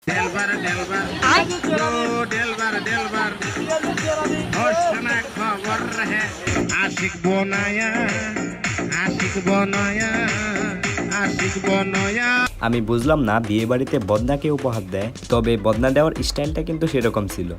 Delbar, Delbar, oh Delbar, Delbar, hoshna khabar hai, ashik bonaya, ashik bonaya, ashik bonaya. আমি বুঝলাম না বিয়ে বাড়িতে বদনাকে উপহার দেয়, তবে বদনা দেওয়ার স্টাইলটা কিন্তু সেরকম ছিল।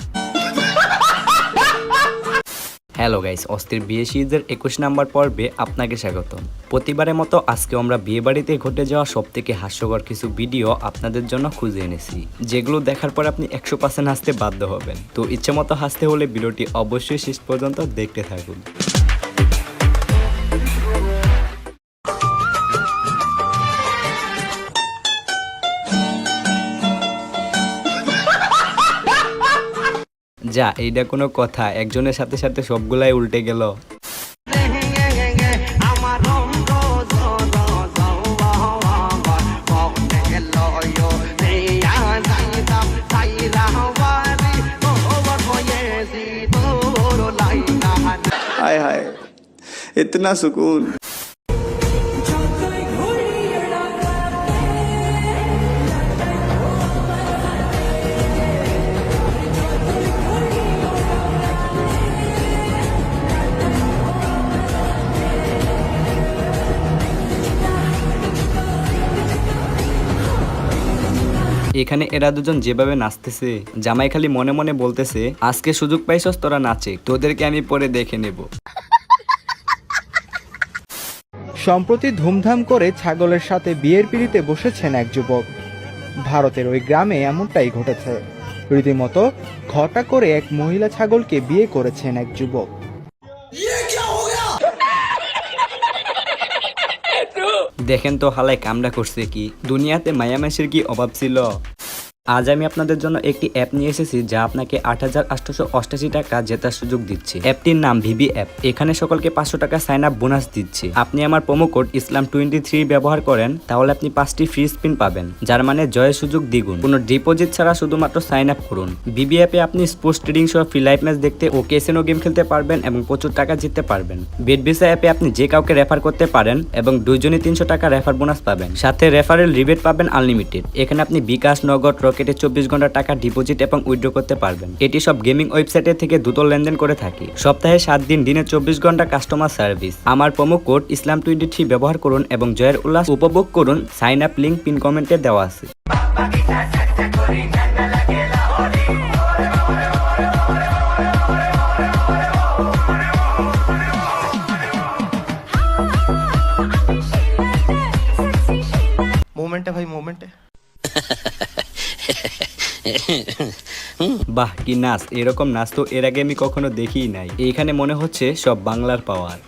হ্যালো গাইস, অস্থির বিয়ে সিরিজের 21 নাম্বার পর্বে আপনাকে স্বাগতম। প্রতিবারের মতো আজকে আমরা বিয়ে বাড়িতে ঘটে যাওয়া সবথেকে হাস্যকর কিছু ভিডিও আপনাদের জন্য খুঁজে এনেছি, যেগুলো দেখার পর আপনি 100% হাসতে বাধ্য হবেন। তো ইচ্ছে মতো হাসতে হলে ভিডিওটি অবশ্যই শেষ পর্যন্ত দেখতে থাকুন। যা, এইটা কোনো কথা? একজনের সাথে সাথে সবগুলাই উল্টে গেল। हाय हाय इतना सुकून। এখানে এরা দুজন যেভাবে নাচতেছে, জামাই খালি মনে মনে বলতেছে, আজকে সুযোগ পাইছস তোরা নাচে, তোদেরকে আমি পরে দেখে নেব। সম্প্রতি ধুমধাম করে ছাগলের সাথে বিয়ের পিড়িতে বসেছেন এক যুবক। ভারতের ওই গ্রামে এমনটাই ঘটেছে। রীতিমতো ঘটা করে এক মহিলা ছাগলকে বিয়ে করেছেন এক যুবক। দেখেন তো হালাই কামড়া করছে কি, দুনিয়াতে মায়ামাসির কি অভাব ছিল। আজ আমি আপনাদের জন্য একটি অ্যাপ নিয়ে এসেছি যা আপনাকে ৮৮৮৮ টাকা জেতার সুযোগ দিচ্ছে। অ্যাপটির নাম ভিবি অ্যাপ। এখানে সকলকে 500 টাকা সাইন আপ বোনাস দিচ্ছে। আপনি আমার প্রোমো কোড ইসলাম23 ব্যবহার করেন, তাহলে আপনি 5টি ফ্রি স্পিন পাবেন, যার মানে জয়ের সুযোগ দ্বিগুণ। কোনো ডিপোজিট ছাড়া শুধুমাত্র সাইন আপ করুন। ভিবি অ্যাপে আপনি স্পোর্টস ট্রেডিং সহ ফ্রি লাইভ ম্যাচ দেখতে ও ক্যাসিনো গেম খেলতে পারবেন এবং প্রচুর টাকা জিততে পারবেন। বেটভিসা অ্যাপে আপনি যে কাউকে রেফার করতে পারেন এবং দুইজনই 300 টাকা রেফার বোনাস পাবেন, সাথে রেফারেল রিবেট পাবেন আনলিমিটেড। এখানে আপনি বিকাশ, নগদ, রকেটে 24 ঘন্টা টাকা ডিপোজিট এবং উইথড্র করতে পারবেন। এটি সব গেমিং ওয়েবসাইটের থেকে দ্রুত লেনদেন করে থাকি। সপ্তাহে 7 দিন, দিনে 24 ঘন্টা কাস্টমার সার্ভিস। আমার প্রোমো কোড ইসলাম23 ব্যবহার করুন এবং জয়ের উল্লাস উপভোগ করুন। সাইন আপ লিংক পিন কমেন্টে দেওয়া আছে। मोमेंट है भाई, मोमेंट है। বাহ, কি নাচ! এরকম নাচ তো এর আগে আমি কখনো দেখিই নাই। এইখানে মনে হচ্ছে সব বাংলার পাওয়ার।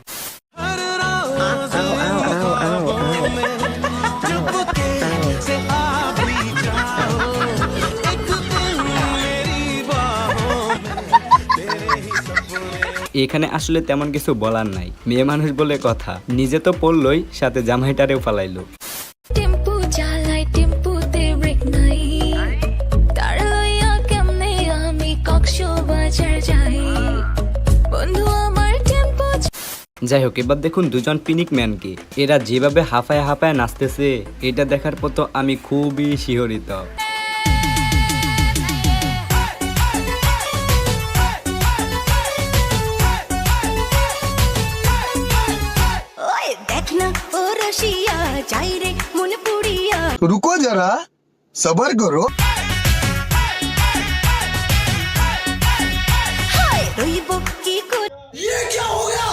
এখানে আসলে তেমন কিছু বলার নাই, মেয়ে মানুষ বলে কথা। নিজে তো পড়লই, সাথে জামাইটারেও ফালাইলো। যাই হোক, এবার দেখুন দুজন পিনিক ম্যানকে। এরা যেভাবে হাফায় হাফায় নাচতেছে, এটা দেখার পর তো আমি খুবই শিহরিত। रुको जरा, सबर करो। ये क्या हो गया?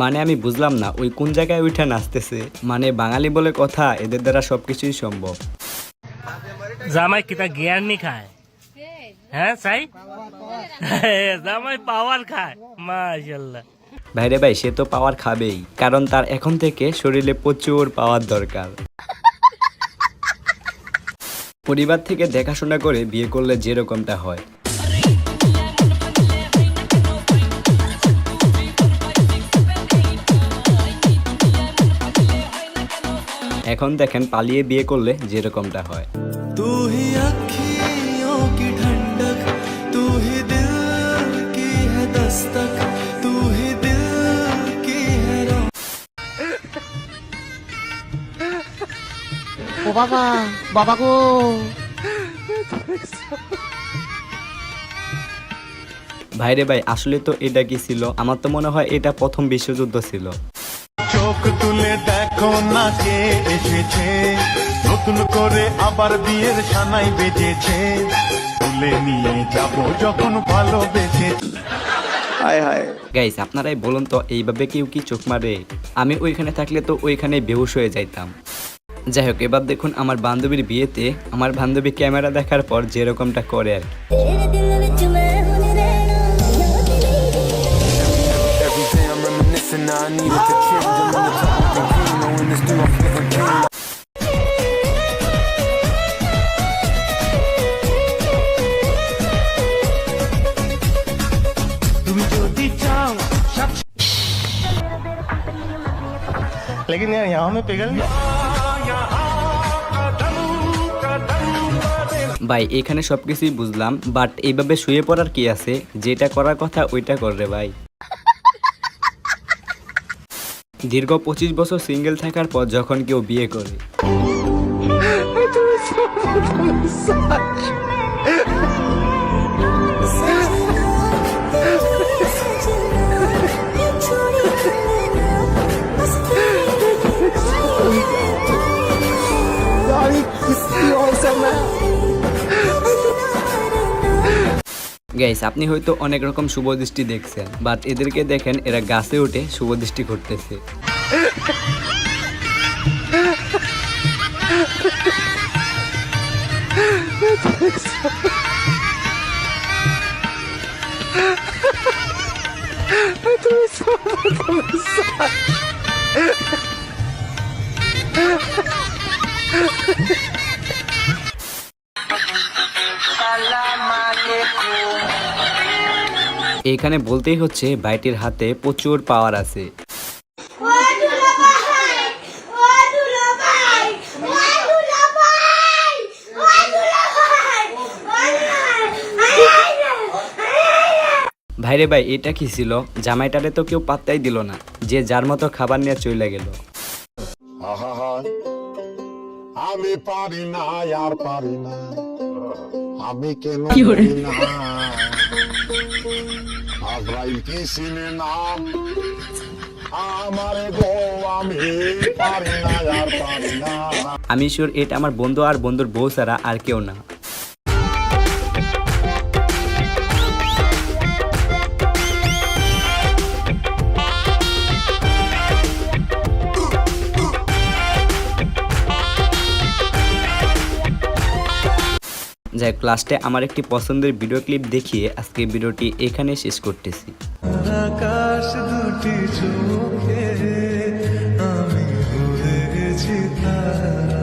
মানে আমি বুঝলাম না ওই কোন জায়গায় উঠে নাচতেছে। মানে বাঙালি বলে কথা, এদের দ্বারা সবকিছুই সম্ভব। জামাই কিতা জ্ঞান নি খায়, হ্যাঁ সাই জামাই পাওয়ার খায়, মাশাআল্লাহ। ভাইরে ভাই, সে তো পাওয়ার খাবেই, কারণ তার এখন থেকে শরীরে প্রচুর পাওয়ার দরকার। পরিবার থেকে দেখাশোনা করে বিয়ে করলে যেরকমটা হয়। এখন দেখেন পালিয়ে বিয়ে করলে যেরকমটা হয়। तू ही अखियों की ठंडक, तू ही दिल की है दस्तक, तू ही दिल की है ও বাবা, বাবা গো। ভাইরে ভাই, আসলে তো এটা কি ছিল? আমার তো মনে হয় এটা প্রথম বিশ্বযুদ্ধ ছিল। চোখ তুলে দেখো না কে এসেছে, নতুন করে আবার বিয়ের সানাই বেজেছে, তুলে নিয়ে যাব যখন ভালোবেসে। हाय हाय গাইস, আপনারাই বলুন তো, এইভাবে কেউ কি চোখ মারে? আমি ওইখানে থাকলে তো ওইখানে বেহুশ হয়ে যাইতাম। যাই হোক, এবার দেখুন আমার বান্ধবীর বিয়েতে আমার বান্ধবী ক্যামেরা দেখার পর যেরকমটা করে আর কি। लेकिन यार यहाँ में पिघल गया। ভাই, এখানে সবকিছুই বুঝলাম, বাট এইভাবে শুয়ে পড়ার কি আছে? যেটা করার কথা ওইটা কর রে ভাই। দীর্ঘ 25 বছর সিঙ্গেল থাকার পর যখন কেউ বিয়ে করে, গাইস, আপনি হয়তো অনেক রকম শুভদৃষ্টি দেখছেন, বাট এদেরকে দেখেন, এরা গাছে উঠে শুভদৃষ্টি করতেছে। এখানে বলতেই হচ্ছে ভাইটির হাতে প্রচুর পাওয়ার আছে। ভাইরে ভাই, এটা কি ছিল? জামাইটারে তো কেউ পাত্তাই দিল না, যে যার মতো খাবার নিয়ে চলে গেল। আমি পারি না, আর পারি না, আমি কেন পারি না, আজরাইল কি চিনে না আমারে গো, আমি পারি না, আর পারি না। আমি শিওর এটা আমার বন্ধু আর বন্ধুর বউ ছাড়া আর কেউ না। যাই হোক, লাস্টে আমার একটি পছন্দের ভিডিও ক্লিপ দেখিয়ে আজকে ভিডিওটি এখানে শেষ করতেছি। আকাশ দুটি চোখে আমি হয়ে গেছি তারা।